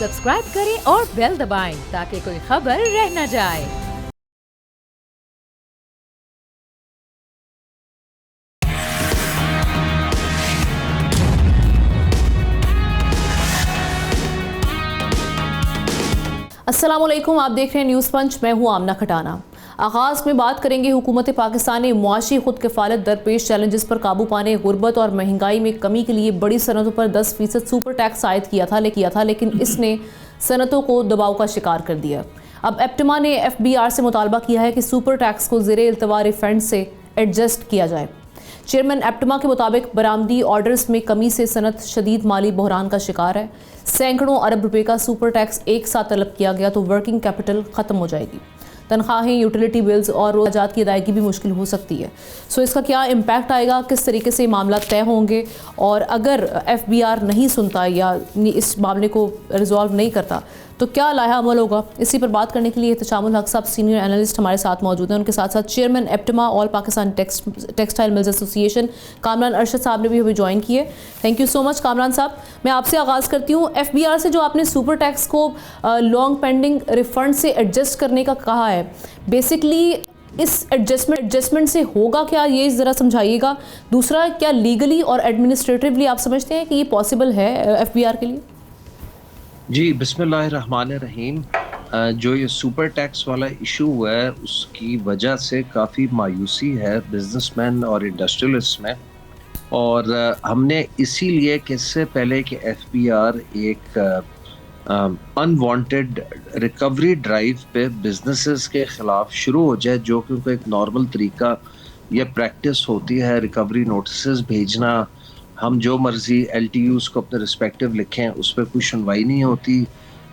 Subscribe करें और bell दबाएं ताकि कोई खबर रह न जाए। अस्सलामुअलैकुम, आप देख रहे हैं न्यूज़ पंच। मैं हूं आमना खटाना। आगाज़ में बात करेंगे हुकूमत पाकिस्तान ने मुआशी खुद किफ़ालत दरपेश चैलेंजेस पर काबू पाने, गुर्बत और महंगाई में कमी के लिए बड़ी सनतों पर 10% सुपर टैक्स आयद किया था, लेकिन इसने सनतों को दबाव का शिकार कर दिया। अब एप्टमा ने FBR से मुतालबा किया है कि सुपर टैक्स को ज़ेरे इल्तवा रिफंड से एडजस्ट किया जाए। चेयरमैन एप्टमा के मुताबिक बरामदी ऑर्डर्स में कमी से सनत शदीद माली बहरान का शिकार है। सैकड़ों अरब रुपए का सुपर टैक्स एक साथ तलब किया गया तो वर्किंग कैपिटल ख़त्म हो जाएगी। तनख्वाहें, यूटिलिटी बिल्स और अखराजात की अदायगी भी मुश्किल हो सकती है। सो इसका क्या इम्पैक्ट आएगा, किस तरीके से मामला तय होंगे, और अगर FBR नहीं सुनता या इस मामले को रिजॉल्व नहीं करता तो क्या लाया अमल होगा, इसी पर बात करने के लिए एहतशामुल हक साहब सीनियर एनालिस्ट हमारे साथ मौजूद हैं। उनके साथ साथ chairman एप्टमा all Pakistan textile mills association Kamran Arshad साहब ने भी अभी ज्वाइन किए। Thank you so much Kamran साहब। मैं आपसे आगाज़ करती हूँ। FBR से जो आपने सुपर टैक्स को लॉन्ग पेंडिंग रिफंड से एडजस्ट करने का कहा है, बेसिकली इस एडजस्टमेंट से होगा क्या, ये ज़रा समझाइएगा। दूसरा, क्या लीगली और एडमिनिस्ट्रेटिवली आप समझते हैं कि ये पॉसिबल है FBR के लिए? जी, बिस्मिल्लाहिर्रहमानिर्रहीम। जो ये सुपर टैक्स वाला इशू हुआ है उसकी वजह से काफ़ी मायूसी है बिजनेसमैन और इंडस्ट्रियलिस्ट में, और हमने इसीलिए कि इससे पहले कि FBR एक अनवांटेड रिकवरी ड्राइव पे बिजनेसेस के ख़िलाफ़ शुरू हो जाए, जो कि उनको एक नॉर्मल तरीका या प्रैक्टिस होती है रिकवरी नोटिस भेजना, हम जो मर्जी LTUs को अपने रिस्पेक्टिव लिखें, उस पर कोई सुनवाई नहीं होती,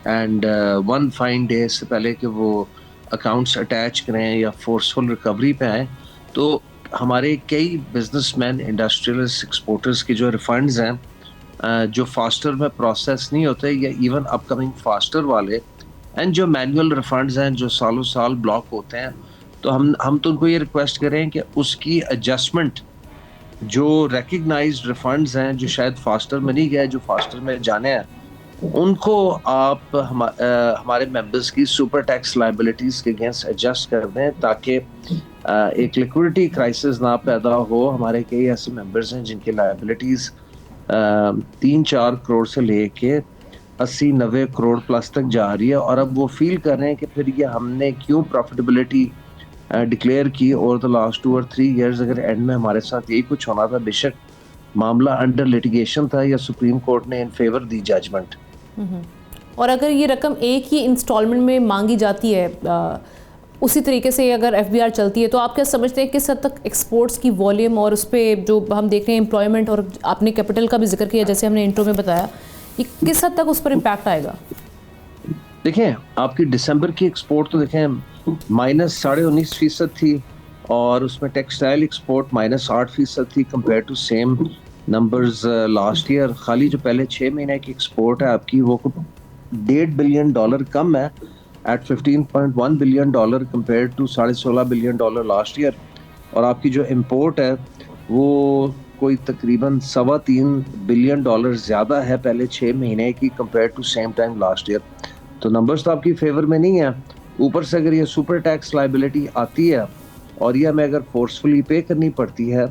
एंड वन फाइन डे से पहले कि वो अकाउंट्स अटैच करें या फोर्सफुल रिकवरी पे आए, तो हमारे कई बिजनेसमैन, इंडस्ट्रियलिस्ट, एक्सपोर्टर्स की जो रिफंड्स हैं जो फास्टर में प्रोसेस नहीं होते, या इवन अपकमिंग फास्टर वाले, एंड जो मैनुअल रिफंड्स हैं जो सालों साल ब्लॉक होते हैं, तो हम तो उनको ये रिक्वेस्ट करें कि उसकी एडजस्टमेंट, जो रिकग्नाइज्ड रिफंड्स हैं जो शायद फास्टर में नहीं गए, जो फास्टर में जाने हैं, उनको आप हमारे मेंबर्स की सुपर टैक्स लायबिलिटीज़ के अगेंस्ट एडजस्ट कर दें, ताकि एक लिक्विडिटी क्राइसिस ना पैदा हो। हमारे कई ऐसे मेंबर्स हैं जिनकी लायबिलिटीज़ 3-4 करोड़ से लेके 80-90 करोड़ प्लस तक जा रही है, और अब वो फील कर रहे हैं कि फिर ये हमने क्यों प्रॉफिटेबिलिटी डिक्लेयर की ओवर द लास्ट 2 और 3 इयर्स। अगर एंड में हमारे साथ यही कुछ होना था, बेशक मामला अंडर लिटिगेशन था या सुप्रीम कोर्ट ने इन फेवर दी जजमेंट, और अगर ये रकम एक ही इंस्टॉलमेंट में मांगी जाती है, उसी तरीके से अगर FBR चलती है, तो आप क्या समझते हैं किस हद तक एक्सपोर्ट्स की वॉल्यूम और उस पर जो हम देख रहे हैं एम्प्लॉयमेंट, और आपने कैपिटल का भी जिक्र किया जैसे हमने इंट्रो में बताया, ये किस हद तक उस पर इम्पैक्ट आएगा? देखें, आपकी दिसंबर की एक्सपोर्ट तो देखें -19.5% थी, और उसमें टेक्सटाइल एक्सपोर्ट -8% थी compare to same numbers last year. खाली जो पहले 6 महीने की एक्सपोर्ट है आपकी, वो $1.5 बिलियन कम है at $15.1 billion compare to $16.5 billion last year, और आपकी जो इम्पोर्ट है वो कोई तकरीबन $3.25 बिलियन ज़्यादा है पहले 6 महीने की compare to same time last year. तो नंबर्स तो आपकी फेवर में नहीं है। ऊपर से अगर ये सुपर टैक्स लायबिलिटी आती है और ये हमें अगर फोर्सफुली पे करनी पड़ती है,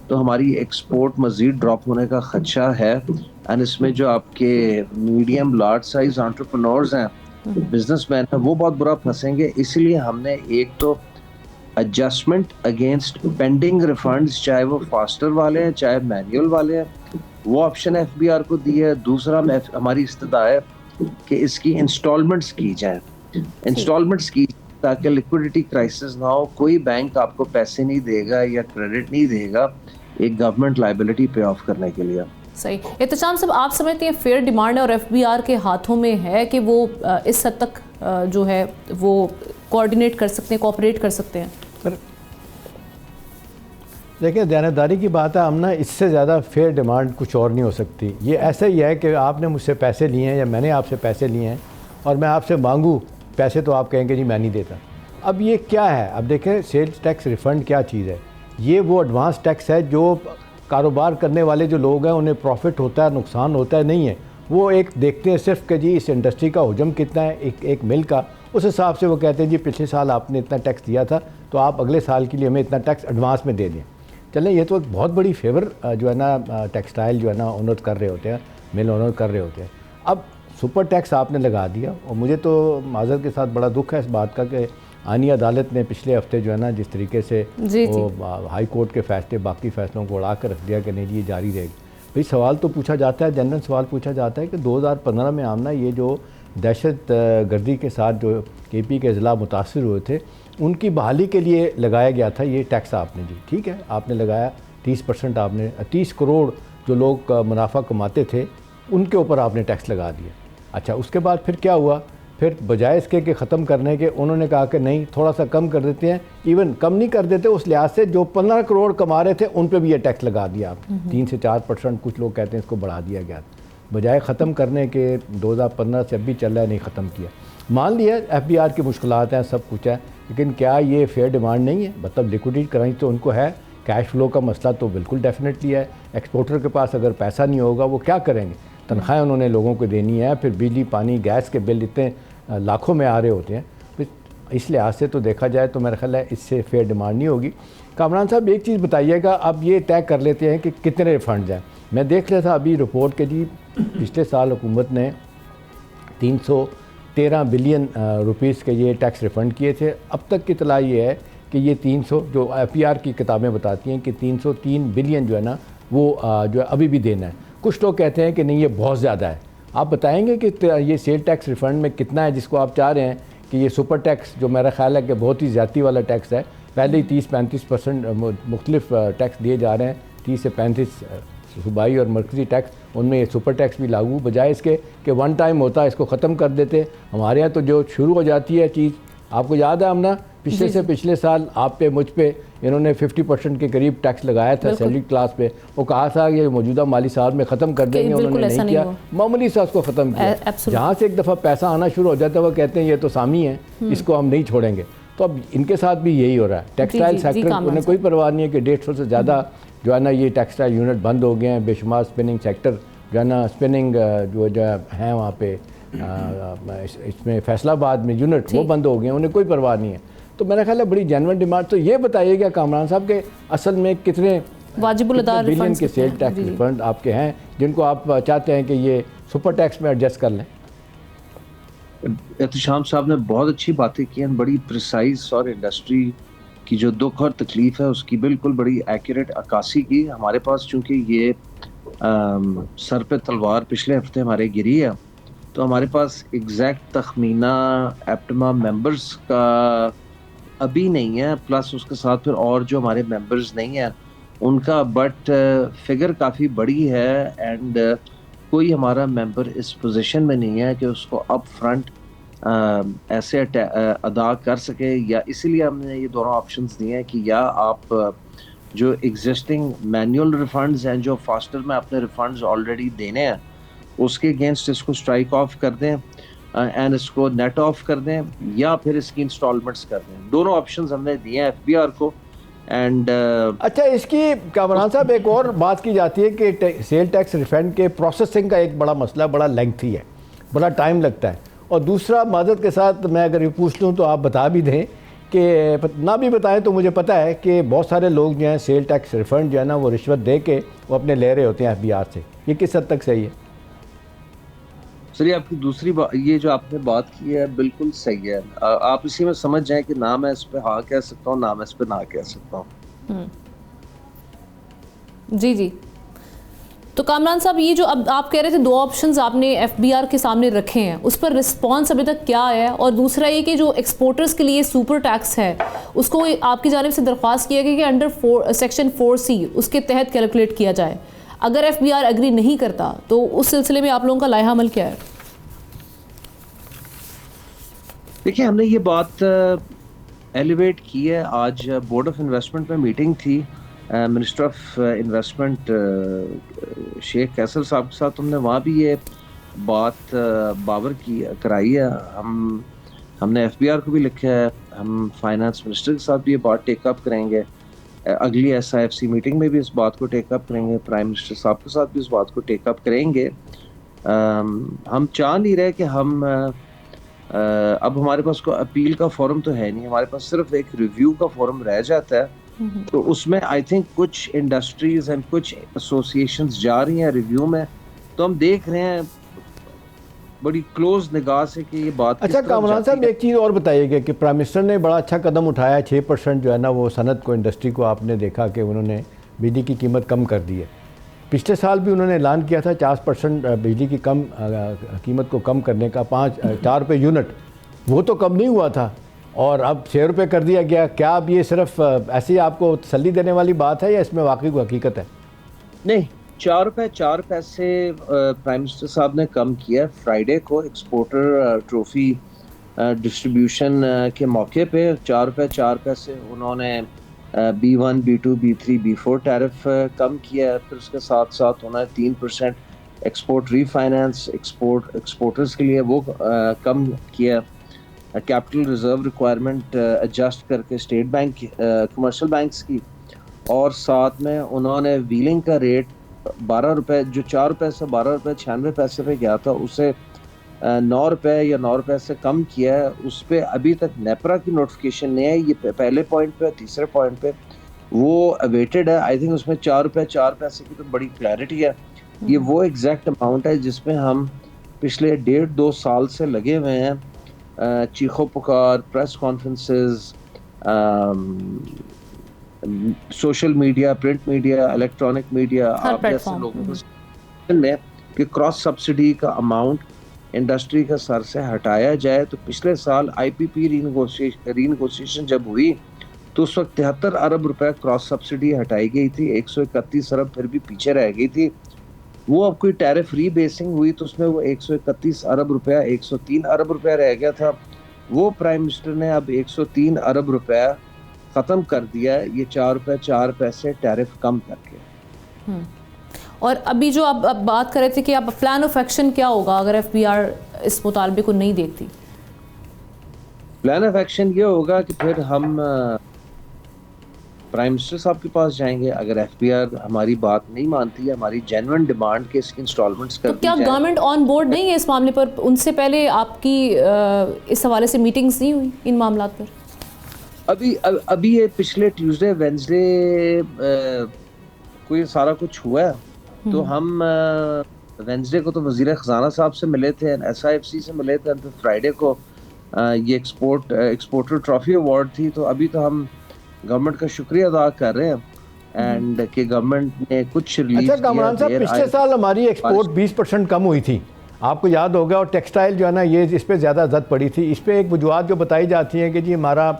तो हमारी एक्सपोर्ट मज़ीद ड्रॉप होने का खदशा है। एंड इसमें जो आपके मीडियम लार्ज साइज एंटरप्रेन्योर्स हैं, बिजनेसमैन हैं, वो बहुत बुरा फंसेंगे। इसलिए हमने एक तो एडजस्टमेंट अगेंस्ट पेंडिंग रिफंड्स, चाहे वो फास्टर वाले हैं चाहे मैनुअल वाले हैं, वो ऑप्शन FBR को दी है। दूसरा हमारी इस्तदा है कि इसकी इंस्टॉलमेंट्स की जाए, ताकि लिक्विडिटी क्राइसिस ना हो। कोई बैंक आपको पैसे नहीं देगा या क्रेडिट नहीं देगा एक गवर्नमेंट लायबिलिटी पे ऑफ करने के लिए। सही। एहतशाम साहब, आप समझते हैं फेयर डिमांड है और FBR के हाथों में है कि वो इस हद तक जो है वो कोऑर्डिनेट कर सकते हैं, कोऑपरेट कर सकते हैं? पर देखिए, दयानतदारी की बात है, हम ना इससे ज़्यादा फेयर डिमांड कुछ और नहीं हो सकती। ये ऐसा ही है कि आपने मुझसे पैसे लिए हैं या मैंने आपसे पैसे लिए हैं, और मैं आपसे मांगूँ पैसे तो आप कहेंगे जी मैं नहीं देता। अब ये क्या है? अब देखें, सेल्स टैक्स रिफ़ंड क्या चीज़ है? ये वो एडवांस टैक्स है जो कारोबार करने वाले जो लोग हैं उन्हें प्रॉफिट होता है, नुकसान होता है, नहीं है, वो एक देखते हैं सिर्फ कि जी इस इंडस्ट्री का हुजम कितना है एक मिल का, उस हिसाब से वो कहते हैं जी पिछले साल आपने इतना टैक्स दिया था तो आप अगले साल के लिए हमें इतना टैक्स एडवांस में दे दें। चलें, ये तो एक बहुत बड़ी फेवर जो है ना टेक्सटाइल जो है ना ओनर कर रहे होते हैं, मिल ओनर कर रहे होते हैं। अब सुपर टैक्स आपने लगा दिया और मुझे तो माज़रत के साथ बड़ा दुख है इस बात का कि आनी अदालत ने पिछले हफ्ते जो है ना जिस तरीके से वो हाई कोर्ट के फैसले बाकी फ़ैसलों को उड़ा कर रख दिया कि नहीं ये जारी रहेगी। भाई सवाल तो पूछा जाता है, जनरल सवाल पूछा जाता है कि 2015 में आमना ये जो दहशत गर्दी के साथ जो KP के ज़िला मुतासिर हुए थे उनकी बहाली के लिए लगाया गया था ये टैक्स आपने जी, ठीक है, आपने लगाया 30%, आपने 30 करोड़ जो लोग मुनाफा कमाते थे उनके ऊपर आपने टैक्स लगा दिया। अच्छा, उसके बाद फिर क्या हुआ, फिर बजाय इसके कि ख़त्म करने के उन्होंने कहा कि नहीं थोड़ा सा कम कर देते हैं, इवन कम नहीं कर देते उस लिहाज से जो 15 करोड़ कमा रहे थे उन पे भी ये टैक्स लगा दिया आप 3 से 4%, कुछ लोग कहते हैं इसको बढ़ा दिया गया, बजाय ख़त्म करने के 2015 से अब भी चल रहा है, नहीं ख़त्म किया। मान लिया FBR की मुश्किलात हैं, सब कुछ है, लेकिन क्या ये फेयर डिमांड नहीं है? मतलब लिक्विडिटी कराई तो उनको है, कैश फ्लो का मसला तो बिल्कुल डेफिनेटली है। एक्सपोर्टर के पास अगर पैसा नहीं होगा वो क्या करेंगे, तनख्वाहें उन्होंने लोगों को देनी है, फिर बिजली पानी गैस के बिल इतने लाखों में आ रहे होते हैं, फिर इस लिहाज से तो देखा जाए तो मेरा ख्याल है इससे फेयर डिमांड नहीं होगी। कामरान साहब एक चीज़ बताइएगा, अब ये तय कर लेते हैं कि कितने रिफंड हैं। मैं देख रहा था अभी रिपोर्ट के जी पिछले साल हुकूमत ने 313 बिलियन रुपीस के ये टैक्स रिफ़ंड किए थे। अब तक की इतला ये है कि ये 300 जो FBR की किताबें बताती हैं कि 303 बिलियन जो है ना वो जो है अभी भी देना है। कुछ लोग कहते हैं कि नहीं ये बहुत ज़्यादा है। आप बताएंगे कि ये सेल टैक्स रिफ़ंड में कितना है जिसको आप चाह रहे हैं कि ये सुपर टैक्स जो मेरा ख्याल है कि बहुत ही ज़्यादती वाला टैक्स है, पहले ही 30-35% मुख्तलिफ टैक्स दिए जा रहे हैं, 30 से 35 सूबाई और मरकज़ी टैक्स, उनमें ये सुपर टैक्स भी लागू, बजाय इसके कि वन टाइम होता है इसको ख़त्म कर देते। हमारे यहाँ तो जो शुरू हो जाती है चीज़, आपको याद है हम ना पिछले साल आप पे मुझ पे इन्होंने 50% के करीब टैक्स लगाया था सैलरी क्लास पे, वो कहा था ये मौजूदा माली साल में ख़त्म कर देंगे, उन्होंने नहीं किया, मामूली सा उसको ख़त्म किया। जहाँ से एक दफ़ा पैसा आना शुरू हो जाता है वो कहते हैं ये तो सामी है, इसको हम नहीं छोड़ेंगे। तो अब इनके साथ भी यही हो रहा है। टेक्सटाइल सेक्टर उन्हें कोई परवाह नहीं है कि 150 से ज़्यादा जो है ना ये टेक्सटाइल यूनिट बंद हो गए हैं, बेशुमार स्पिनिंग सेक्टर जो है ना स्पिनिंग जो है वहाँ पे इसमें फैसलाबाद में यूनिट वो बंद हो गए हैं, उन्हें कोई परवाह नहीं है। तो मेरा ख्याल है बड़ी जेन्युइन डिमांड। तो ये बताइएगा कामरान साहब के असल में कितने बिलियन के सेल टैक्स रिफंड आपके हैं जिनको आप चाहते हैं कि ये सुपर टैक्स में एडजस्ट कर लें? एहतशाम साहब ने बहुत अच्छी बातें की हैं, बड़ी प्रिसाइज, और इंडस्ट्री की जो दुख और तकलीफ है उसकी बिल्कुल बड़ी एक्यूरेट अक्कासी की। हमारे पास चूँकि ये सर पे तलवार पिछले हफ्ते हमारे गिरी है, तो हमारे पास एग्जैक्ट तखमीना एप्टमा मेंबर्स का अभी नहीं है, प्लस उसके साथ फिर और जो हमारे मेंबर्स नहीं हैं उनका, बट फिगर काफ़ी बड़ी है। एंड कोई हमारा मेंबर इस पोजीशन में नहीं है कि उसको अप फ्रंट ऐसे अदा कर सके, या इसीलिए हमने ये दोनों ऑप्शंस दिए हैं कि या आप जो एग्जिस्टिंग मैनुअल रिफंड्स हैं जो फास्टर में अपने रिफंड्स ऑलरेडी देने हैं उसके अगेंस्ट इसको स्ट्राइक ऑफ कर दें एंड इसको नेट ऑफ कर दें, या फिर इसकी इंस्टॉलमेंट्स कर दें। दोनों ऑप्शंस हमने दिए हैं FBR को। एंड अच्छा, इसकी कामरान साहब एक और बात की जाती है कि सेल टैक्स रिफंड के प्रोसेसिंग का एक बड़ा मसला, बड़ा लेंथी है, बड़ा टाइम लगता है। और दूसरा माजरत के साथ मैं अगर ये पूछ लूँ तो आप बता भी दें कि ना भी बताएं तो मुझे पता है कि बहुत सारे लोग जो हैं सेल टैक्स रिफंड जो है ना वो रिश्वत दे के वो अपने ले रहे होते हैं FBR से। ये किस हद तक सही है? चलिए, आपकी दूसरी बात, ये जो आपने बात की है बिल्कुल सही है। आप इसी में समझ जाएं कि ना मैं इस पे हाँ कह सकता हूँ, ना मैं इस पे ना कह सकता हूँ। जी जी। तो कामरान साहब, ये जो अब आप कह रहे थे दो ऑप्शंस आपने FBR के सामने रखे हैं, उस पर रिस्पांस अभी तक क्या है? और दूसरा ये कि जो एक्सपोर्टर्स के लिए सुपर टैक्स है उसको आपकी जानिब से दरख्वास्त किया गया कि अंडर सेक्शन 4C उसके तहत कैलकुलेट किया जाए। अगर FBR एग्री नहीं करता तो उस सिलसिले में आप लोगों का लाया अमल क्या है? देखिए, हमने ये बात एलिवेट की है। आज बोर्ड ऑफ इन्वेस्टमेंट में मीटिंग थी, मिनिस्टर ऑफ इन्वेस्टमेंट शेख कैसल साहब के साथ। हमने वहाँ भी ये बात बावर की कराई है। हमने FBR को भी लिखा है, हम फाइनेंस मिनिस्टर के साथ भी ये बात टेकअप करेंगे, अगली SIFC मीटिंग में भी इस बात को टेकअप करेंगे, प्राइम मिनिस्टर साहब के साथ भी इस बात को टेकअप करेंगे हम चाह नहीं रहे कि हम अब हमारे पास कोई अपील का फोरम तो है नहीं, हमारे पास सिर्फ एक रिव्यू का फोरम रह जाता है। तो उसमें आई थिंक कुछ इंडस्ट्रीज एंड कुछ एसोसिएशंस जा रही हैं रिव्यू में, तो हम देख रहे हैं बड़ी क्लोज निगाह से कि ये बात अच्छा कामरान साहब, एक चीज़ और बताइएगा कि प्राइम मिनिस्टर ने बड़ा अच्छा कदम उठाया है, 6% जो है ना वो सनत को, इंडस्ट्री को आपने देखा कि उन्होंने बिजली की कीमत कम कर दी है। पिछले साल भी उन्होंने ऐलान किया था 50% बिजली की कीमत को कम करने का, 4 रुपये यूनिट, वो तो कम नहीं हुआ था और अब 6 रुपये कर दिया गया। क्या अब ये सिर्फ ऐसे ही आपको तसल्ली देने वाली बात है या इसमें वाकई को हकीकत है? नहीं, 4 रुपये 4 पैसे प्राइम मिनिस्टर साहब ने कम किया फ्राइडे को एक्सपोर्टर ट्रॉफी डिस्ट्रीब्यूशन के मौके पे। 4 रुपये 4 पैसे उन्होंने B1, B2, B3, B4 tariff कम किया है। फिर उसके साथ साथ उन्होंने 3% एक्सपोर्ट रीफाइनेंस एक्सपोर्टर्स के लिए वो कम किया। कैपिटल रिजर्व रिक्वायरमेंट एडजस्ट करके स्टेट बैंक कमर्शियल बैंक्स की, और साथ में उन्होंने व्हीलिंग का रेट 12 रुपये, जो 4 रुपये से 12 रुपये 96 पैसे पे गया था, उसे 9 रुपये या 9 रुपये से कम किया है। उस पर अभी तक नेपरा की नोटिफिकेशन नहीं है। ये पहले पॉइंट पे, तीसरे पॉइंट पे वो अवेटेड है। आई थिंक उसमें 4 रुपये 4 पैसे की तो बड़ी क्लैरिटी है। ये वो एग्जैक्ट अमाउंट है जिसमें हम पिछले 1.5-2 साल से लगे हुए हैं। चीखो पुकार, press conferences, social media, print media, electronic media, आप जैसे लोगों को में कि क्रॉस सब्सिडी का अमाउंट इंडस्ट्री के सर से हटाया जाए। तो पिछले साल IPP रीनेगोशिएशन जब हुई तो उस वक्त 73 अरब रुपए क्रॉस सब्सिडी हटाई गई थी, 131 अरब फिर भी पीछे रह गई थी। वो अब कोई टैरिफ रीबेसिंग हुई तो उसमें वो 131 अरब रुपया 103 अरब रुपया रह गया था। वो प्राइम मिनिस्टर ने अब 103 अरब रुपया ख़त्म कर दिया है, ये 4 रुपये 4 पैसे टैरिफ कम करके। और अभी जो आप बात कर रहे थे कि आप प्लान ऑफ एक्शन क्या होगा अगर FBR इस मुतालबे को नहीं देखती? प्लान ऑफ एक्शन ये होगा कि फिर हम प्राइम मिनिस्टर साहब के पास जाएंगे। अगर FBR हमारी बात नहीं मानती है, हमारी जेन्युइन डिमांड के इसकी इंस्टॉलमेंट्स कर तो क्या गवर्नमेंट ऑन बोर्ड नहीं है इस मामले पर? उनसे पहले आपकी इस हवाले से मीटिंग्स नहीं हुई इन मामलात पर? अभी ये पिछले ट्यूसडे वेंसडे कोई सारा कुछ हुआ है। तो हम वेंसडे को तो वजीर खजाना साहब से मिले थे, SIFC से मिले थे। तो फ्राइडे को ये एक्सपोर्टर ट्रॉफी अवार्ड थी। तो अभी तो हम गवर्नमेंट का शुक्रिया अदा कर रहे हैं एंड कि गवर्नमेंट ने कुछ रिलीफ। अच्छा कामरान साहब, पिछले साल हमारी एक्सपोर्ट 20% कम हुई थी, आपको याद होगा, और टेक्सटाइल जो है ना ये इस पर ज़्यादा जद पड़ी थी। इस पर एक वजूहत जो बताई जाती है कि जी हमारा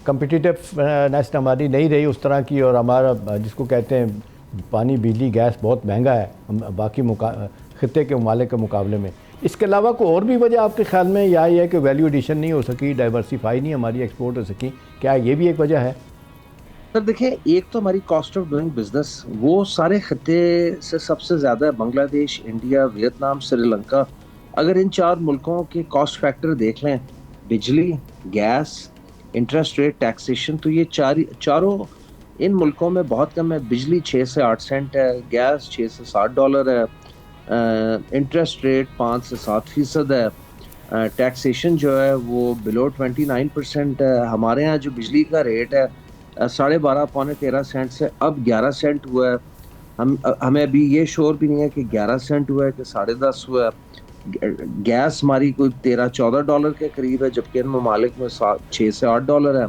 कम्पिटिटिवनेस हमारी नहीं रही उस तरह की, और हमारा जिसको कहते हैं पानी बिजली गैस बहुत महंगा है बाकी खित्ते के ममालिक के मुकाबले में। इसके अलावा कोई और भी वजह आपके ख्याल में या ये है कि वैल्यू एडिशन नहीं हो सकी, डाइवर्सिफाई नहीं हमारी एक्सपोर्ट हो सकी, क्या ये भी एक वजह है? सर देखिए, एक तो हमारी कॉस्ट ऑफ डूइंग बिजनेस वो सारे खत्ते से सबसे ज़्यादा बांग्लादेश, इंडिया, वियतनाम, श्रीलंका। अगर इन 4 मुल्कों के कॉस्ट फैक्टर देख लें, बिजली, गैस, इंटरेस्ट रेट, टैक्सेशन, तो ये चारों इन मुल्कों में बहुत कम है। बिजली 6 से 8 सेंट है, गैस 6 से $60 है, इंटरेस्ट रेट 5 से 7% है, टैक्सेशन जो है वो बिलो 29% है। हमारे यहाँ जो बिजली का रेट है 12.5 पौने 13 सेंट से अब 11 सेंट हुआ है। हमें अभी ये श्योर भी नहीं है कि 11 सेंट हुआ है कि 10.5 हुआ है। गैस हमारी कोई $13-14 के करीब है, जबकि इन ममालिक में 6 से $8 है।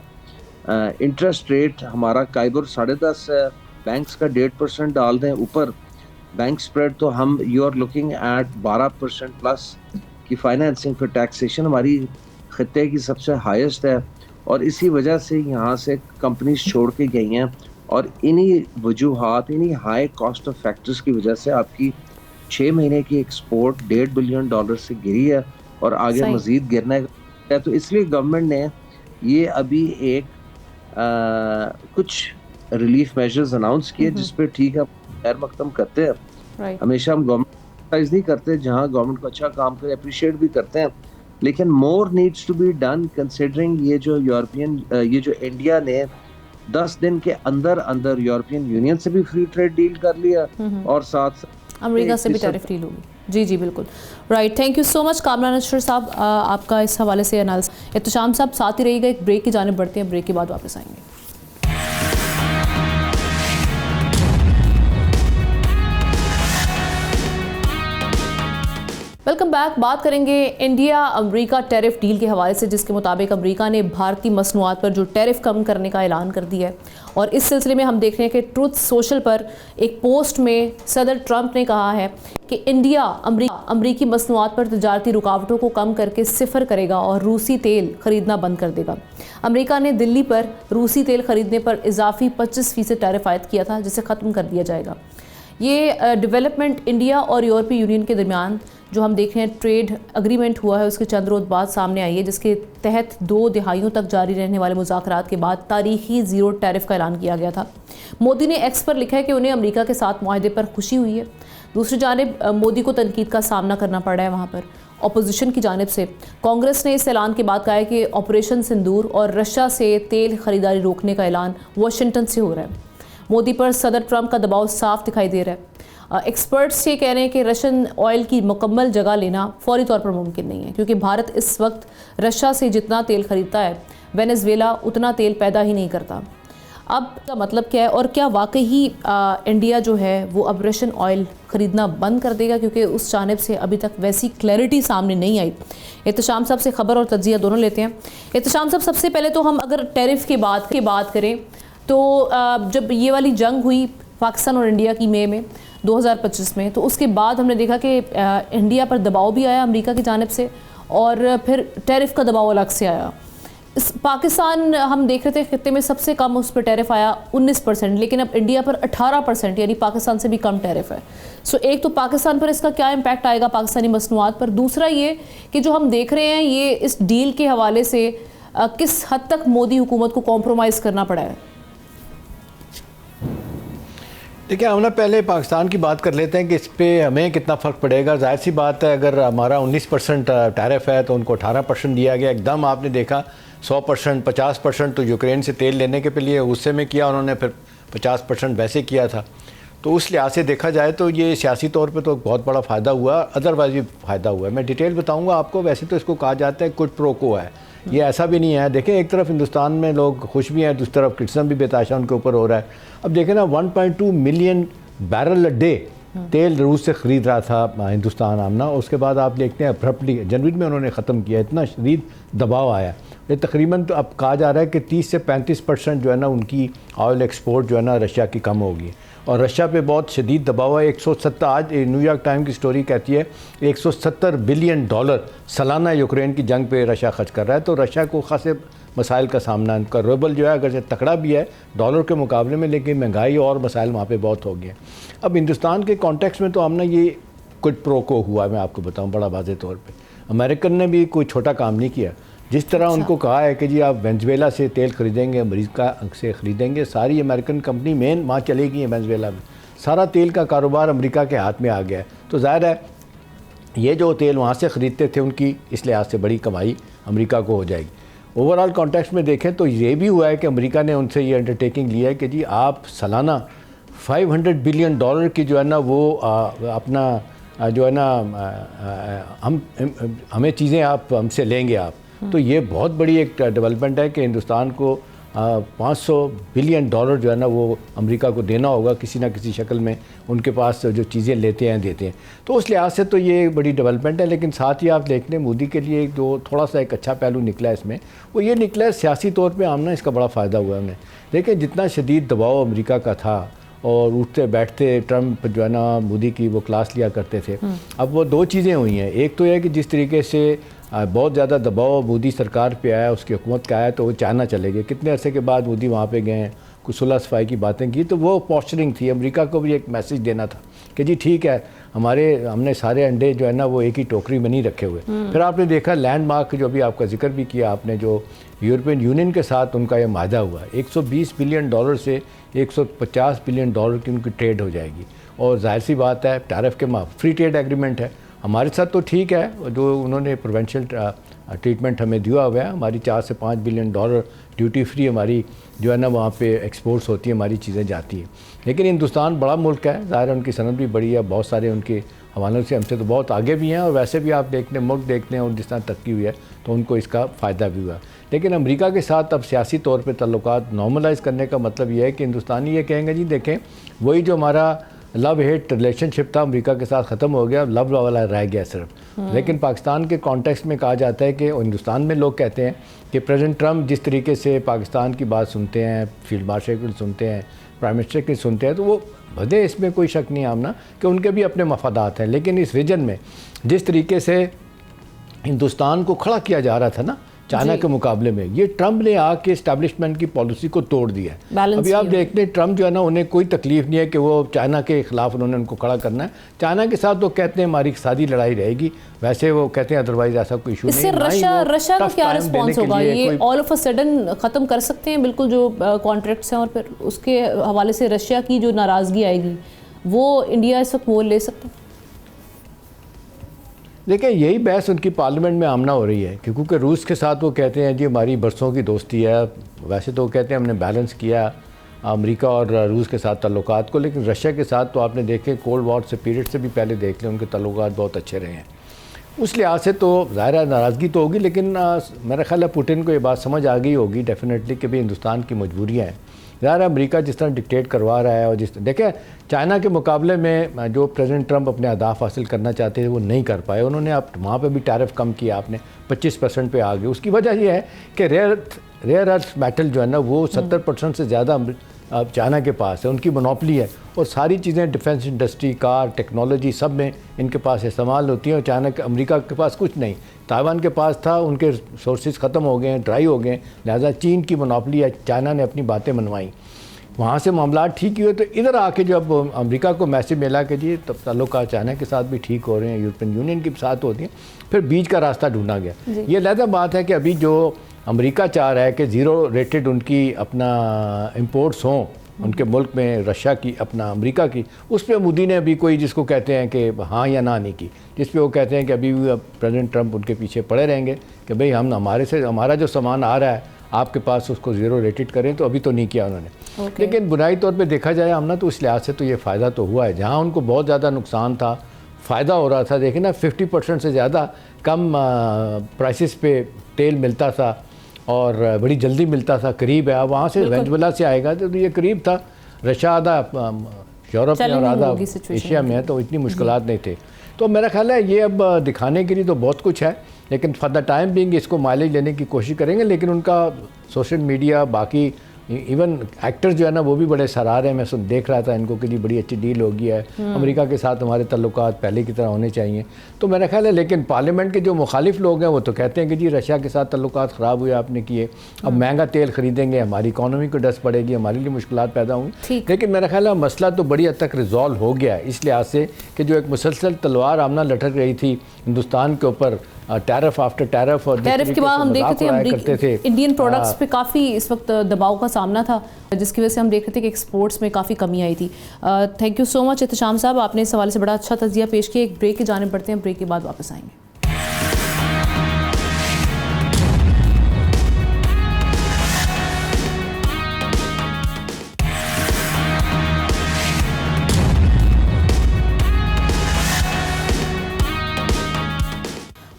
इंटरेस्ट रेट हमारा काइबर 10.5 है, बैंक्स का 1.5% डाल दें ऊपर बैंक स्प्रेड, तो हम you are looking at 12% plus की फाइनेंसिंग। फिर टैक्सेशन हमारी खत्ते की सबसे हाईएस्ट है, और इसी वजह से यहाँ से कंपनीज छोड़ के गई हैं। और इन्हीं वजूहात, इन्हीं हाई कॉस्ट ऑफ फैक्टर्स की वजह से आपकी 6 महीने की एक्सपोर्ट $1.5 बिलियन से गिरी है और आगे मजीद गिरना है। तो इसलिए गवर्नमेंट ने ये अभी एक कुछ रिलीफ मेजर्स अनाउंस किए, जिस पे ठीक है खैर मकदम करते हैं। हमेशा हम गवर्नमेंट नहीं करते, जहाँ गवर्नमेंट को अच्छा काम करे अप्रिशिएट भी करते हैं, लेकिन more needs to be done considering ये जो इंडिया ने 10 दिन के अंदर यूरोपियन यूनियन से भी फ्री ट्रेड डील कर लिया और साथ अमेरिका से भी टैरिफ डील होगी। जी जी बिल्कुल right. Thank you so much Kamran Ashar साहब, आपका इस हवाले से एनालिसिस। इत्तेशाम साहब साथ ही रहिएगा, एक ब्रेक की जानिब बढ़ते हैं, ब्रेक के बाद वापस आएंगे। Welcome back. बात करेंगे इंडिया अमेरिका टैरिफ डील के हवाले से, जिसके मुताबिक अमेरिका ने भारतीय मसनूआत पर जो टैरिफ कम करने का ऐलान कर दिया है। और इस सिलसिले में हम देख रहे हैं कि ट्रुथ सोशल पर एक पोस्ट में सदर ट्रंप ने कहा है कि इंडिया अमरीकी मसनूआत पर तजारती रुकावटों को कम करके सिफर करेगा और रूसी तेल खरीदना बंद कर देगा। अमेरिका ने दिल्ली पर रूसी तेल खरीदने पर इजाफी 25% टैरिफ आयद किया था, जिसे ख़त्म कर दिया जाएगा। ये डेवलपमेंट इंडिया और यूरोपीय यूनियन के दरमियान जो हम देख रहे हैं ट्रेड एग्रीमेंट हुआ है, उसके चंद रोज़ बाद सामने आई है, जिसके तहत 2 दिहाइयों तक जारी रहने वाले मुज़ाकरात के बाद तारीखी ज़ीरो टैरिफ का ऐलान किया गया था। मोदी ने एक्स पर लिखा है कि उन्हें अमेरिका के साथ मुआहदे पर खुशी हुई है। दूसरी जानिब मोदी को तनकीद का सामना करना पड़ा है वहाँ पर अपोजिशन की जानिब से। कांग्रेस ने इस ऐलान के बाद कहा है कि ऑपरेशन सिंदूर और रशिया से तेल खरीदारी रोकने का ऐलान वाशिंगटन से हो रहा है। मोदी पर सदर ट्रंप का दबाव साफ दिखाई दे रहा है। एक्सपर्ट्स ये कह रहे हैं कि रशियन ऑयल की मुकम्मल जगह लेना फौरी तौर पर मुमकिन नहीं है, क्योंकि भारत इस वक्त रशिया से जितना तेल खरीदता है वेनेजुएला उतना तेल पैदा ही नहीं करता। अब का मतलब क्या है, और क्या वाकई ही इंडिया जो है वो अब रशियन ऑयल ख़रीदना बंद कर देगा, क्योंकि उस जानिब से अभी तक वैसी क्लैरिटी सामने नहीं आई। इत्तेशाम साहब से ख़बर और तज्जिया दोनों लेते हैं। इत्तेशाम साहब, सबसे पहले तो हम अगर टैरिफ की बात करें तो जब ये वाली जंग हुई पाकिस्तान और इंडिया की मई में 2025 में, तो उसके बाद हमने देखा कि इंडिया पर दबाव भी आया अमेरिका की जानिब से, और फिर टैरिफ का दबाव अलग से आया। पाकिस्तान हम देख रहे थे खित्ते में सबसे कम उस पर टैरिफ आया 19%, लेकिन अब इंडिया पर 18%, यानी पाकिस्तान से भी कम टैरिफ है। सो एक तो पाकिस्तान पर इसका क्या इम्पैक्ट आएगा पाकिस्तानी मसनूआत पर, दूसरा ये कि जो हम देख रहे हैं ये इस डील के हवाले से किस हद तक मोदी हुकूमत को कॉम्प्रोमाइज़ करना पड़ा है। देखिए, हम ना पहले पाकिस्तान की बात कर लेते हैं कि इस पर हमें कितना फ़र्क पड़ेगा। जाहिर सी बात है, अगर हमारा 19% टैरिफ है तो उनको 18% दिया गया। एकदम आपने देखा 100%, 50% तो यूक्रेन से तेल लेने के लिए गुस्से में किया उन्होंने, फिर 50% वैसे किया था। तो उस लिहाज से देखा जाए तो ये सियासी तौर पे तो बहुत बड़ा फ़ायदा हुआ, अदरवाइज़ भी फ़ायदा हुआ है। मैं डिटेल बताऊँगा आपको। वैसे तो इसको कहा जाता है कुछ प्रो को है, ये ऐसा भी नहीं है। देखें, एक तरफ हिंदुस्तान में लोग खुश भी हैं, दूसरी तरफ क्रिटिसिज्म भी बेताशा उनके ऊपर हो रहा है। अब देखें ना, 1.2 मिलियन बैरल अ डे तेल रूस से ख़रीद रहा था हिंदुस्तान आमना। उसके बाद आप देखते हैं अब्रप्टली जनवरी में उन्होंने ख़त्म किया, इतना शदीद दबाव आया। ये तकरीबन तो अब कहा जा रहा है कि 30 से 35% जो है ना उनकी ऑयल एक्सपोर्ट जो है ना रशिया की कम होगी, और रशिया पे बहुत शदीद दबाव है। 170, आज न्यूयॉर्क टाइम की स्टोरी कहती है 170 बिलियन डॉलर सालाना यूक्रेन की जंग पे रशिया खर्च कर रहा है। तो रशिया को खासे मसाइल का सामना, उनका रूबल जो है अगर से तकड़ा भी है डॉलर के मुकाबले में, लेकिन महंगाई और मसाइल वहाँ पे बहुत हो गए। अब हिंदुस्तान के कॉन्टेक्स्ट में तो हमने ये कुछ प्रो को हुआ, मैं आपको बताऊँ बड़ा वाज़ेह तौर पे। अमेरिकन ने भी कोई छोटा काम नहीं किया। जिस तरह उनको कहा है कि जी आप वेनेजुएला से तेल ख़रीदेंगे, अमेरिका से ख़रीदेंगे, सारी अमेरिकन कंपनी मेन वहाँ चलेगी वेनेजुएला में, सारा तेल का कारोबार अमेरिका के हाथ में आ गया है। तो ज़ाहिर है ये जो तेल वहाँ से ख़रीदते थे उनकी इस लिहाज से बड़ी कमाई अमेरिका को हो जाएगी। ओवरऑल कॉन्टेक्स्ट में देखें तो ये भी हुआ है कि अमेरिका ने उनसे ये अंडरटेकिंग लिया है कि जी आप सालाना 500 बिलियन डॉलर की जो है ना वो अपना जो है ना हमें चीज़ें आप हमसे लेंगे आप। तो ये बहुत बड़ी एक डेवलपमेंट है कि हिंदुस्तान को 500 बिलियन डॉलर जो है ना वो अमेरिका को देना होगा किसी ना किसी शक्ल में, उनके पास जो चीज़ें लेते हैं देते हैं। तो उस लिहाज से तो ये बड़ी डेवलपमेंट है। लेकिन साथ ही आप देख लें मोदी के लिए जो थोड़ा सा एक अच्छा पहलू निकला है इसमें, वो ये निकला है सियासी तौर पर आमना इसका बड़ा फ़ायदा हुआ है उन्हें। लेकिन जितना शदीद दबाव अमेरिका का था और उठते बैठते ट्रंप जो है ना मोदी की वो क्लास लिया करते थे, अब वो दो चीज़ें हुई हैं। एक तो यह कि जिस तरीके से बहुत ज़्यादा दबाव मोदी सरकार पे आया, उसकी हुकूमत का आया, तो वो चाइना चले गए। कितने अरसे के बाद मोदी वहाँ पे गए, कुछ सुलह सफाई की बातें की, तो वो पोस्चरिंग थी। अमेरिका को भी एक मैसेज देना था कि जी ठीक है, हमने सारे अंडे जो है ना वो एक ही टोकरी में नहीं रखे हुए। फिर आपने देखा लैंडमार्क जो भी आपका जिक्र भी किया आपने, जो यूरोपियन यूनियन के साथ उनका ये माहदा हुआ, 120 बिलियन डॉलर से 150 बिलियन डॉलर की उनकी ट्रेड हो जाएगी। और जाहिर सी बात है टैरिफ के माफ फ्री ट्रेड एग्रीमेंट है हमारे साथ, तो ठीक है जो उन्होंने प्रोवेंशियल ट्रीटमेंट हमें दिया हुआ है। हमारी 4 से 5 बिलियन डॉलर ड्यूटी फ्री हमारी जो है ना वहाँ पे एक्सपोर्ट्स होती है, हमारी चीज़ें जाती हैं। लेकिन हिंदुस्तान बड़ा मुल्क है, ज़ाहिर है उनकी सनत भी बड़ी है, बहुत सारे उनके हवालों से हमसे तो बहुत आगे भी हैं, और वैसे भी आप देखते हैं मुल्क देखते हैं और जिस तरह तरक्की हुई है तो उनको इसका फ़ायदा भी हुआ। लेकिन अमेरिका के साथ अब सियासी तौर पे ताल्लुकात नॉर्मलाइज़ करने का मतलब ये है कि हिंदुस्तानी ये कहेंगे जी देखें वही जो हमारा लव हेट रिलेशनशिप था अमेरिका के साथ ख़त्म हो गया, लव वाला रह गया सिर्फ। लेकिन पाकिस्तान के कॉन्टेक्स्ट में कहा जाता है कि हिंदुस्तान में लोग कहते हैं कि प्रेसिडेंट ट्रंप जिस तरीके से पाकिस्तान की बात सुनते हैं, फील्ड मार्शल की सुनते हैं, प्राइम मिनिस्टर की सुनते हैं, तो वो भले इसमें कोई शक नहीं आमना कि उनके भी अपने मफादात हैं। लेकिन इस रीजन में जिस तरीके से हिंदुस्तान को खड़ा किया जा रहा था ना चाइना के मुकाबले में, ये ट्रंप ने आके इस्टेब्लिशमेंट की पॉलिसी को तोड़ दिया है। अभी आप देखते हैं ट्रंप जो है ना, उन्हें कोई तकलीफ नहीं है कि वो चाइना के खिलाफ उन्होंने उनको खड़ा करना है। चाइना के साथ वो कहते हैं हमारी सादी लड़ाई रहेगी, वैसे वो कहते हैं अदरवाइज ऐसा कोई इशू नहीं। इससे रशिया का क्या रिस्पॉन्स होगा? ये ऑल ऑफ अ सडन ख़त्म कर सकते हैं बिल्कुल जो कॉन्ट्रैक्ट्स हैं, और फिर उसके हवाले से रशिया की जो नाराज़गी आएगी वो इंडिया इस वक्त मोल ले सकता है? देखिए यही बहस उनकी पार्लियामेंट में आमना हो रही है, क्योंकि रूस के साथ वो कहते हैं जी हमारी बरसों की दोस्ती है। वैसे तो वो कहते हैं हमने बैलेंस किया अमेरिका और रूस के साथ ताल्लुकात को, लेकिन रशिया के साथ तो आपने देखे कोल्ड वॉर से पीरियड से भी पहले देख लें उनके ताल्लुकात बहुत अच्छे रहे हैं। उस लिहाज से तो ज़ाहिर है नाराज़गी तो होगी, लेकिन मेरा ख्याल है पुतिन को ये बात समझ आ गई होगी डेफिनेटली कि भाई हिंदुस्तान की मजबूरियाँ हैं। ज़ाहिर अमेरिका जिस तरह डिक्टेट करवा रहा है, और जिस देखें चाइना के मुकाबले में जो प्रेसिडेंट ट्रंप अपने अहदाफ हासिल करना चाहते थे वो नहीं कर पाए। उन्होंने अब वहाँ पे भी टैरिफ कम किया, आपने 25% पे आ गए। उसकी वजह यह है कि रेयर अर्थ मेटल जो है ना वो 70% से ज़्यादा अब चाइना के पास है, उनकी मोनोपली है, और सारी चीज़ें डिफेंस इंडस्ट्री, कार, टेक्नोलॉजी सब में इनके पास इस्तेमाल होती हैं। और चाइना के अमेरिका के पास कुछ नहीं, ताइवान के पास था, उनके सोर्सेज ख़त्म हो गए हैं, ड्राई हो गए, लिहाजा चीन की मोनोपली है, चाइना ने अपनी बातें मनवाई, वहाँ से मामला ठीक ही हुए। तो इधर आके जब अमेरिका को मैसेज मिला कि जी तब ताल्लुकात चाइना के साथ भी ठीक हो रहे हैं, यूरोपियन यूनियन के साथ होती हैं, फिर बीच का रास्ता ढूंढा गया। ये लहदा बात है कि अभी जो अमेरिका चाह रहा है कि ज़ीरो रेटेड उनकी अपना इम्पोर्ट्स हों उनके मुल्क में, रशिया की अपना अमेरिका की, उस पर मोदी ने अभी कोई जिसको कहते हैं कि हाँ या ना नहीं की, जिस पे वो कहते हैं कि अभी भी प्रेसिडेंट ट्रंप उनके पीछे पड़े रहेंगे कि भाई हम हमारा जो सामान आ रहा है आपके पास उसको ज़ीरो रेटेड करें, तो अभी तो नहीं किया उन्होंने। लेकिन बुनियादी तौर पे देखा जाए हमने तो उस लिहाज से तो ये फ़ायदा तो हुआ है। जहाँ उनको बहुत ज़्यादा नुकसान था फ़ायदा हो रहा था। देखें ना 50% से ज़्यादा कम प्राइसेस पे तेल मिलता था और बड़ी जल्दी मिलता था, करीब है। अब वहाँ से वेनेजुएला से आएगा तो ये करीब था, रशिया आधा यूरोप में और आधा एशिया में है, तो इतनी मुश्किलात नहीं थे। तो मेरा ख्याल है ये अब दिखाने के लिए तो बहुत कुछ है, लेकिन फॉर द टाइम बिंग इसको माइलेज लेने की कोशिश करेंगे। लेकिन उनका सोशल मीडिया, बाकी इवन एक्टर्स जो है ना वो भी बड़े सराह रहे हैं। मैं देख रहा था इनको कि जी बड़ी अच्छी डील होगी है, अमेरिका के साथ हमारे ताल्लुकात पहले की तरह होने चाहिए। तो मेरा ख्याल है, लेकिन पार्लियामेंट के जो मुखालिफ लोग हैं वो तो कहते हैं कि जी रशिया के साथ ताल्लुकात ख़राब हुए आपने किए, अब महंगा तेल ख़रीदेंगे, हमारी इकॉनमी को डस्ट पड़ेगी, हमारे लिए मुश्किलात पैदा होंगी। लेकिन मेरा ख्याल है मसला तो बड़ी हद तक रिजॉल्व हो गया है, इस लिहाज से कि जो एक मुसलसल तलवार आमना लटक रही थी हिंदुस्तान के ऊपर, टैरिफ आफ्टर टैरिफ, और टैरिफ के बाद हम देखते थे इंडियन प्रोडक्ट्स पे काफ़ी इस वक्त दबाव का सामना था, जिसकी वजह से हम देख रहे थे कि एक्सपोर्ट्स में काफ़ी कमी आई थी। Thank you so much Ehtesham साहब, आपने इस हवाले से बड़ा अच्छा तज़िया पेश किया। एक ब्रेक की जानिब बढ़ते हैं, ब्रेक के बाद वापस आएंगे।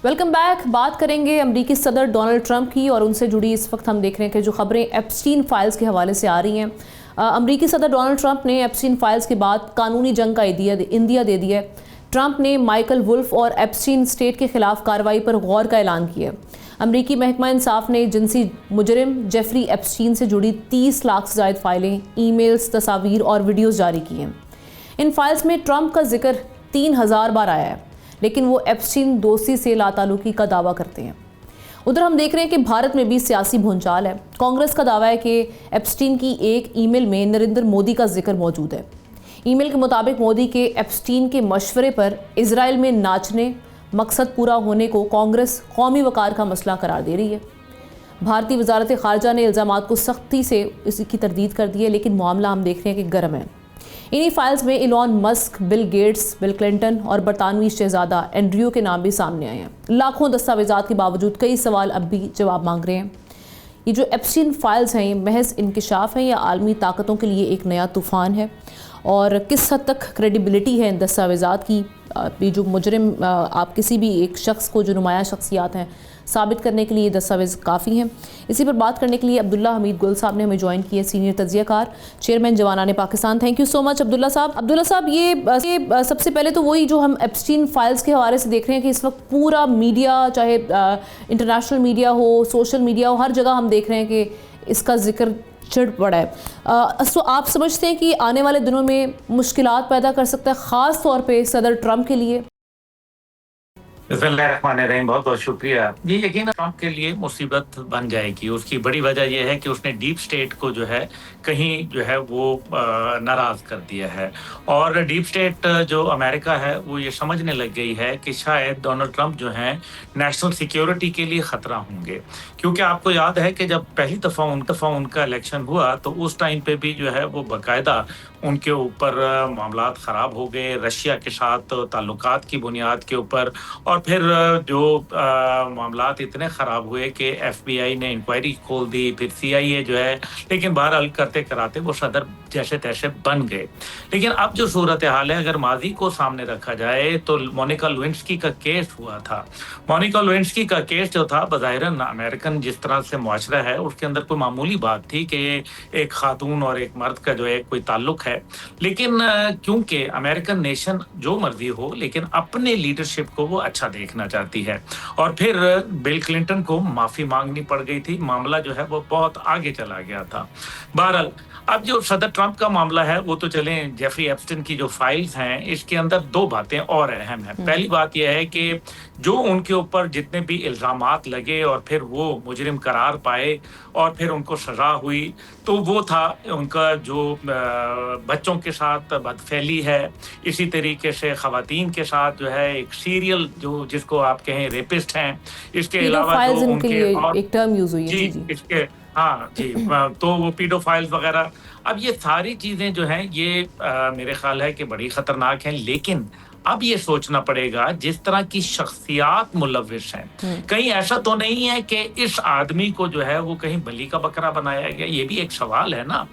Welcome back. बात करेंगे अमरीकी सदर डोनाल्ड ट्रंप की, और उनसे जुड़ी इस वक्त हम देख रहे हैं कि जो खबरें एप्स्टीन फाइल्स के हवाले से आ रही हैं। अमरीकी सदर डोनाल्ड ट्रंप ने एप्स्टीन फाइल्स के बाद कानूनी जंग का इंदिया दे दिया है। ट्रंप ने माइकल वुल्फ और एप्स्टीन स्टेट के खिलाफ कार्रवाई पर गौर का ऐलान किया। अमरीकी महकमा इंसाफ ने जिनसी मुजरिम जेफरी एप्स्टीन से जुड़ी 30 लाख से ज़ायद फाइलें, ईमेल्स, तस्वीर और वीडियोज़ जारी की हैं। इन फाइल्स में ट्रंप का जिक्र 3000 बार आया है, लेकिन वो एप्स्टीन दोस्ती से लाताल्लुकी का दावा करते हैं। उधर हम देख रहे हैं कि भारत में भी सियासी भूंचाल है। कांग्रेस का दावा है कि एप्स्टीन की एक ईमेल में नरेंद्र मोदी का जिक्र मौजूद है। ईमेल के मुताबिक मोदी के एप्स्टीन के मशवरे पर इजराइल में नाचने मकसद पूरा होने को कांग्रेस कौमी वकार का मसला करार दे रही है। भारतीय वजारत खारजा ने इल्ज़ामात को सख्ती से इसकी तरदीद कर दी है, लेकिन मामला हम देख रहे हैं कि गर्म है। इन्हीं फाइल्स में Elon Musk, Bill Gates, bill Clinton और बरतानवी शहजादा एंड्रयू के नाम भी सामने आए हैं। लाखों दस्तावेजात के बावजूद कई सवाल अब भी जवाब मांग रहे हैं। ये जो एप्स्टीन फाइल्स हैं ये महज इंकिशाफ है या आलमी ताकतों के लिए एक नया तूफ़ान है, और किस हद तक क्रेडिबिलिटी है इन दस्तावेजात की, ये जो मुजरिम आप किसी भी एक शख्स को जो नुमाया शख्सियात हैं साबित करने के लिए दस्तावेज़ काफ़ी हैं। इसी पर बात करने के लिए अब्दुल्ला हमीद गुल साहब ने हमें ज्वाइन किया, सीनियर तज्ज़ियाकार, chairman Jawanane Pakistan. Thank you so much Abdullah साहब। ये सबसे पहले तो वही जो हम एप्स्टीन फाइल्स के हवाले से देख रहे हैं कि इस वक्त पूरा मीडिया, चाहे इंटरनेशनल मीडिया हो, सोशल मीडिया हो, हर जगह हम देख रहे हैं कि इसका जिक्र चढ़ पड़ा है। तो आप समझते हैं कि आने वाले दिनों में मुश्किलात पैदा कर सकता है, ख़ास तौर पे सदर ट्रंप के लिए? बिस्मिल्लाहिर्रहमानिर्रहीम, बहुत बहुत शुक्रिया। ये यकीन ट्रंप के लिए मुसीबत बन जाएगी। उसकी बड़ी वजह यह है कि उसने डीप स्टेट को जो है कहीं जो है वो नाराज कर दिया है, और डीप स्टेट जो अमेरिका है वो ये समझने लग गई है कि शायद डोनाल्ड ट्रंप जो हैं नेशनल सिक्योरिटी के लिए खतरा होंगे। क्योंकि आपको याद है कि जब पहली दफ़ा उनका इलेक्शन हुआ तो उस टाइम पे भी जो है वो बाकायदा उनके ऊपर मामलात ख़राब हो गए रशिया के साथ ताल्लुकात की बुनियाद के ऊपर, और फिर जो मामलात इतने ख़राब हुए कि FBI ने इंक्वायरी खोल दी, फिर CIA जो है, लेकिन बहरहाल करते कराते वो सदर जैसे तैसे बन गए। लेकिन अब जो सूरत हाल है, अगर माजी को सामने रखा जाए तो मोनिका लेविन्स्की का केस हुआ था। मोनिका लेविन्स्की का केस जो था बज़ाहिरन अमेरिकन जिस तरह से मुआशरा है उसके अंदर कोई मामूली बात थी कि एक खातून और एक मर्द का जो है कोई ताल्लुक है, लेकिन क्योंकि अमेरिकन नेशन जो मर्जी हो लेकिन अपने लीडरशिप को वो अच्छा देखना चाहती है, और फिर बिल क्लिंटन को माफी मांगनी पड़ गई थी। मामला जो है वो बहुत आगे चला गया था। बहरहाल अब जो सदर ट्रंप का मामला है वो तो चले, जेफरी एप्स्टीन की जो फाइल्स हैं इसके अंदर दो बातें और अहम हैं। पहली बात यह है कि जो उनके ऊपर जितने भी इल्जामात लगे और फिर वो मुजरिम करार पाए और फिर उनको सजा हुई, तो वो था उनका जो बच्चों के साथ बदफैली है, इसी तरीके से खवातीन के साथ जो है एक सीरियल जो जिसको आप कहें रेपिस्ट हैं, इसके अलावा जो उनके और एक टर्म यूज हुई है जी। इसके हाँ जी, तो वो पीडोफाइल्स वगैरह, अब ये सारी चीजें जो हैं ये मेरे ख्याल है कि बड़ी खतरनाक हैं। लेकिन अब ये सोचना पड़ेगा जिस तरह की शख्सियात मुलविस हैं, कहीं ऐसा तो नहीं है कि इस आदमी को जो है वो कहीं बली का बकरा बनाया गया, ये भी एक सवाल है ना।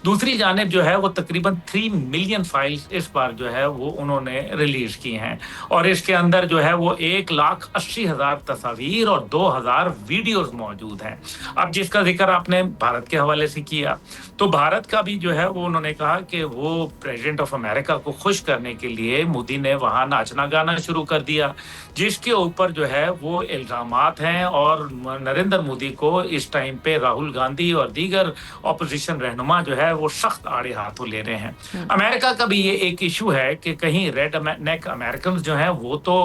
दूसरी जानिब जो है वो तकरीबन 3 मिलियन फाइल्स इस बार जो है वो उन्होंने रिलीज की हैं, और इसके अंदर जो है वो 1,80,000 तस्वीर और 2,000 वीडियोस मौजूद हैं। अब जिसका जिक्र आपने भारत के हवाले से किया, तो भारत का भी जो है वो उन्होंने कहा कि वो प्रेसिडेंट ऑफ अमेरिका को खुश करने के लिए मोदी ने वहाँ नाचना गाना शुरू कर दिया, जिसके ऊपर जो है वो इल्जामात हैं, और नरेंद्र मोदी को इस टाइम पे राहुल गांधी और दीगर ऑपोजिशन रहनुमा जो है वो सख्त आड़े हाथों ले रहे हैं। अमेरिका का भी ये एक इशू है कि कहीं रेड नेक अमेरिकन जो हैं वो तो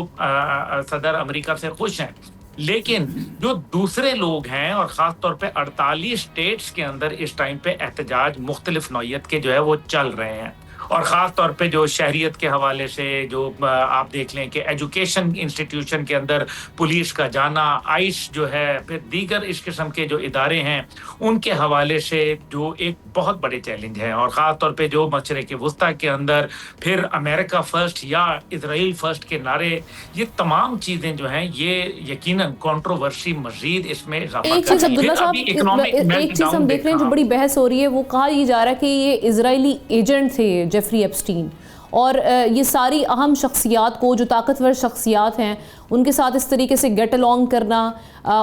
सदर अमेरिका से खुश हैं, लेकिन जो दूसरे लोग हैं और खास तौर पे 48 स्टेट्स के अंदर इस टाइम पे एहतजाज मुख्तलिफ नौयत के जो है वो चल रहे हैं, और ख़ास तौर पे जो शहरियत के हवाले से जो आप देख लें कि एजुकेशन इंस्टीट्यूशन के अंदर पुलिस का जाना, आइस जो है, फिर दीगर इस किस्म के जो इदारे हैं उनके हवाले से जो एक बहुत बड़े चैलेंज हैं, और ख़ास तौर पे जो मशरिक़ वुस्ता के अंदर फिर अमेरिका फर्स्ट या इजराइल फर्स्ट के नारे, ये तमाम चीज़ें जो हैं ये यकीनन कंट्रोवर्सी मज़ीद इसमें इजाफा एक चीज़ अब्दुल्ला साहब, एक चीज़ हम देख रहे हैं जो बड़ी बहस हो रही है, वो कहा ये जा रहा है कि ये इजरायली एजेंट थे जेफरी एप्स्टीन, और ये सारी अहम शख्सियात को, जो ताकतवर शख्सियात हैं, उनके साथ इस तरीके से गेट अलॉन्ग करना,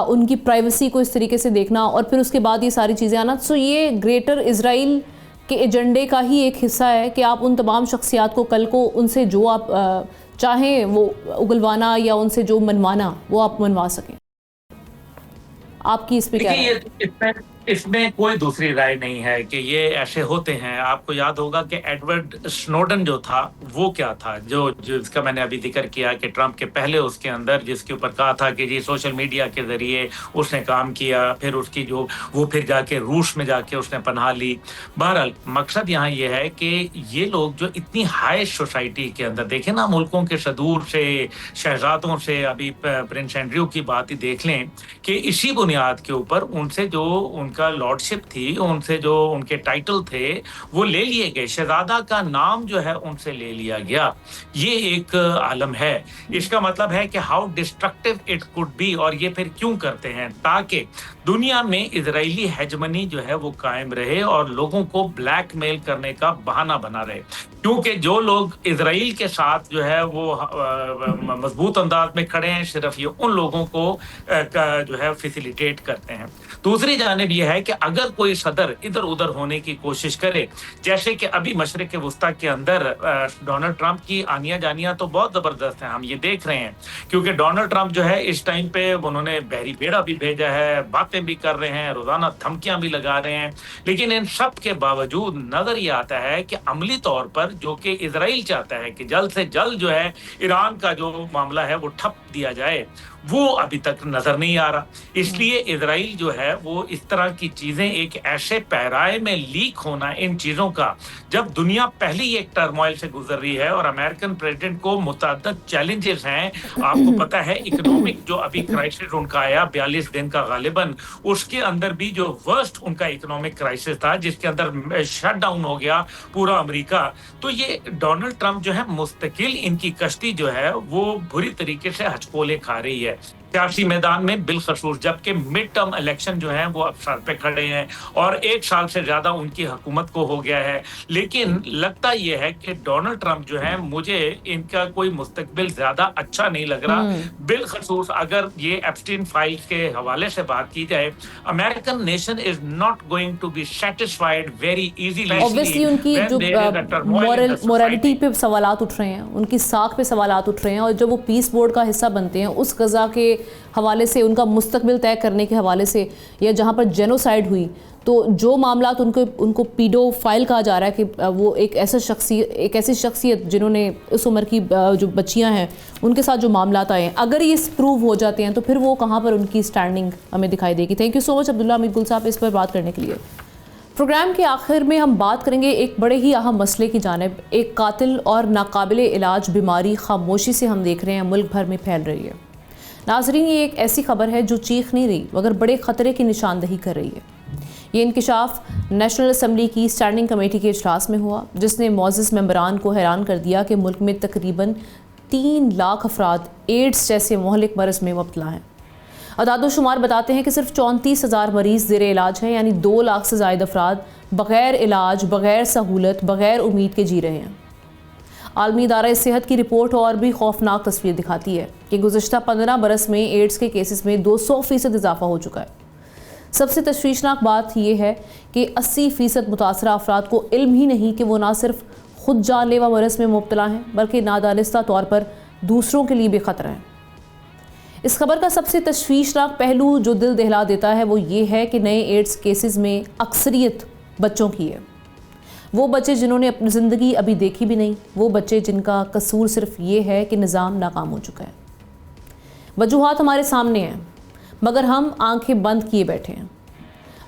उनकी प्राइवेसी को इस तरीके से देखना और फिर उसके बाद ये सारी चीज़ें आना, सो ये ग्रेटर इजराइल के एजेंडे का ही एक हिस्सा है कि आप उन तमाम शख्सियात को कल को उनसे जो आप चाहें वो उगलवाना या उनसे जो मनवाना वो आप मनवा सकें। आपकी इस पे क्या है? इसमें कोई दूसरी राय नहीं है कि ये ऐसे होते हैं। आपको याद होगा कि एडवर्ड स्नोडन जो था वो क्या था, जो जिसका मैंने अभी जिक्र किया कि ट्रंप के पहले उसके अंदर जिसके ऊपर कहा था कि जी सोशल मीडिया के जरिए उसने काम किया, फिर उसकी जो वो फिर जाके रूस में जाके उसने पनाह ली। बहरहाल मकसद यहाँ ये है कि ये लोग जो इतनी हाई सोसाइटी के अंदर, देखें ना, मुल्कों के सदूर से, शहजादों से, अभी प्रिंस एंड्रयू की बात ही देख लें कि इसी बुनियाद के ऊपर उनसे जो उनका उनका लॉर्डशिप थी, उनसे जो उनके टाइटल थे वो ले लिए गए, शहजादा का नाम जो है उनसे ले लिया गया। ये एक आलम है। इसका मतलब है कि how destructive it could be, और ये फिर क्यों करते हैं, ताकि दुनिया में इजरायली हेजमनी जो है वो कायम रहे और लोगों को ब्लैकमेल करने का बहाना बना रहे। क्योंकि जो लोग इजराइल के साथ जो है वो मजबूत अंदाज में खड़े हैं, सिर्फ ये उन लोगों को जो है फैसिलिटेट करते हैं। दूसरी जानिब यह है कि अगर कोई सदर इधर उधर होने की कोशिश करे, जैसे कि अभी मशरिक वस्ता के अंदर डोनाल्ड ट्रंप की आनिया जानिया तो बहुत जबरदस्त है, हम ये देख रहे हैं। क्योंकि डोनाल्ड ट्रंप जो है इस टाइम पे उन्होंने बहरी बेड़ा भी भेजा है, बातें भी कर रहे हैं, रोजाना धमकियां भी लगा रहे हैं, लेकिन इन सब के बावजूद नजर ये आता है कि अमली तौर पर जो कि इजराइल चाहता है कि जल्द से जल्द जो है ईरान का जो मामला है वो ठप दिया जाए, वो अभी तक नजर नहीं आ रहा। इसलिए इजराइल जो है वो इस तरह की चीजें, एक ऐसे पैराए में लीक होना इन चीजों का, जब दुनिया पहले ही एक टर्मोइल से गुजर रही है और अमेरिकन प्रेसिडेंट को मुतअद्दिद चैलेंजेस हैं। आपको पता है इकोनॉमिक जो अभी क्राइसिस उनका आया 42 दिन का गालिबन, उसके अंदर भी जो वर्स्ट उनका इकोनॉमिक क्राइसिस था, जिसके अंदर शट डाउन हो गया पूरा अमेरिका। तो ये डोनाल्ड ट्रंप जो है मुस्तकिल इनकी कश्ती जो है वो बुरी तरीके से हचकोले खा रही है सियासी मैदान में बिलखसूस, जबकि मिड टर्म इलेक्शन जो है वो अब सर पे खड़े हैं और 1 साल से ज्यादा उनकी हुकूमत को हो गया है। लेकिन लगता यह है कि डोनाल्ड ट्रंप जो है, मुझे इनका कोई मुस्तकबिल ज्यादा अच्छा नहीं लग रहा। बिलखसूस अगर ये एप्स्टीन फाइल्स के हवाले से बात की जाए, American nation is not going to be satisfied very easily. Obviously उनकी जो मोरालिटी पे सवालात उठ रहे हैं, उनकी साख पे सवालात उठ रहे हैं, और जब वो पीस बोर्ड का हिस्सा बनते हैं उस गजा के हवाले से, उनका मुस्तकबिल तय करने के हवाले से, या जहाँ पर जेनोसाइड हुई, तो जो मामलात उनको पीडो फाइल कहा जा रहा है कि वो एक ऐसी शख्सियत जिन्होंने उस उम्र की जो बच्चियां हैं उनके साथ जो मामलात आए हैं, अगर ये प्रूव हो जाते हैं तो फिर वो कहाँ पर उनकी स्टैंडिंग हमें दिखाई देगी। Thank you so much Abdullah Hamid गुल साहब इस पर बात करने के लिए। प्रोग्राम के आखिर में हम बात करेंगे एक बड़े ही अहम मसले की जानिब। एक कातिल और नाकाबिले इलाज बीमारी खामोशी से हम देख रहे हैं मुल्क भर में फैल रही है। नाजरीन, ये एक ऐसी खबर है जो चीख नहीं रही मगर बड़े ख़तरे की निशानदही कर रही है। ये इंकिशाफ नेशनल असम्बली की स्टैंडिंग कमेटी के इजलास में हुआ, जिसने मौजूद मेंबरान को हैरान कर दिया कि मुल्क में तकरीबन 3 लाख अफराद एड्स जैसे मोहलिक मरज़ में मुब्तला हैं। अदाद-ओ-शुमार बताते हैं कि सिर्फ 34,000 मरीज़ ज़ेरे इलाज हैं, यानी 2 लाख से ज़ायद अफराद बग़ैर इलाज, बग़ैर सहूलत, बग़ैर उम्मीद के जी रहे हैं। आलमी इदारा सेहत की रिपोर्ट और भी खौफनाक तस्वीर दिखाती है कि गुज़श्ता 15 बरस में एड्स के केसेस में 200% इजाफा हो चुका है। सबसे तशवीशनाक बात यह है कि 80% मुतासरा अफराद को इल्म ही नहीं कि वो ना सिर्फ खुद जानलेवा मरज़ में मुब्तला हैं, बल्कि नादानिस्ता तौर पर दूसरों के लिए भी ख़तरा है। इस खबर का सबसे तशवीशनाक पहलू जो दिल दहला देता है वो ये है कि नए एड्स केसेस में अक्सरियत बच्चों की है। वो बच्चे जिन्होंने अपनी ज़िंदगी अभी देखी भी नहीं, वो बच्चे जिनका कसूर सिर्फ ये है कि निज़ाम नाकाम हो चुका है। वजूहात हमारे सामने हैं मगर हम आंखें बंद किए बैठे हैं।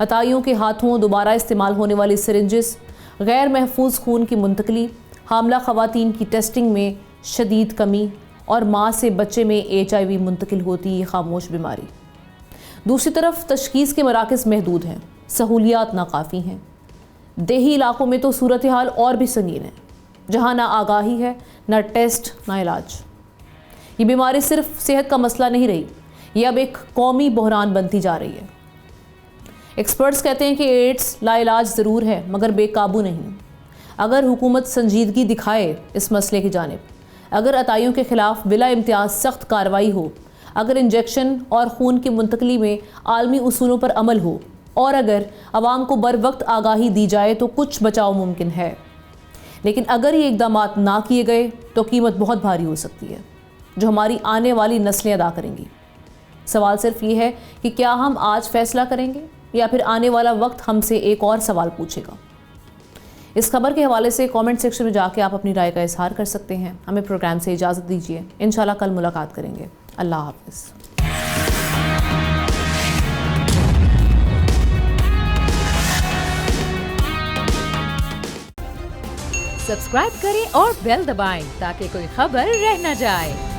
अताइयों के हाथों दोबारा इस्तेमाल होने वाली सिरिंजेस, गैर महफूज खून की मुंतकली, हामला ख़वातीन की टेस्टिंग में शदीद कमी और माँ से बच्चे में HIV मुंतकिल होती ये खामोश बीमारी। दूसरी तरफ तशखीस के मराकज़ महदूद हैं, सहूलियात नाकाफ़ी हैं। देही इलाकों में तो सूरत हाल और भी संगीन है, जहाँ ना आगाही है, ना टेस्ट, ना इलाज। ये बीमारी सिर्फ सेहत का मसला नहीं रही, ये अब एक कौमी बहरान बनती जा रही है। एक्सपर्ट्स कहते हैं कि एड्स लाइलाज ज़रूर है मगर बेकाबू नहीं। अगर हुकूमत संजीदगी दिखाए इस मसले की जानिब, अगर अताइयों के ख़िलाफ़ बिला इम्तियाज़ सख्त कार्रवाई हो, अगर इंजेक्शन और खून की मुंतकली में आलमी उसूलों पर अमल हो, और अगर आवाम को बर वक्त आगाही दी जाए तो कुछ बचाव मुमकिन है। लेकिन अगर ये इक़दाम ना किए गए तो कीमत बहुत भारी हो सकती है, जो हमारी आने वाली नस्लें अदा करेंगी। सवाल सिर्फ ये है कि क्या हम आज फैसला करेंगे या फिर आने वाला वक्त हमसे एक और सवाल पूछेगा। इस खबर के हवाले से कमेंट सेक्शन में जाके आप अपनी राय का इजहार कर सकते हैं। हमें प्रोग्राम से इजाज़त दीजिए, इंशाल्लाह कल मुलाकात करेंगे। अल्लाह हाफ़िज़। सब्सक्राइब करें और बेल दबाएं ताकि कोई खबर रह न जाए।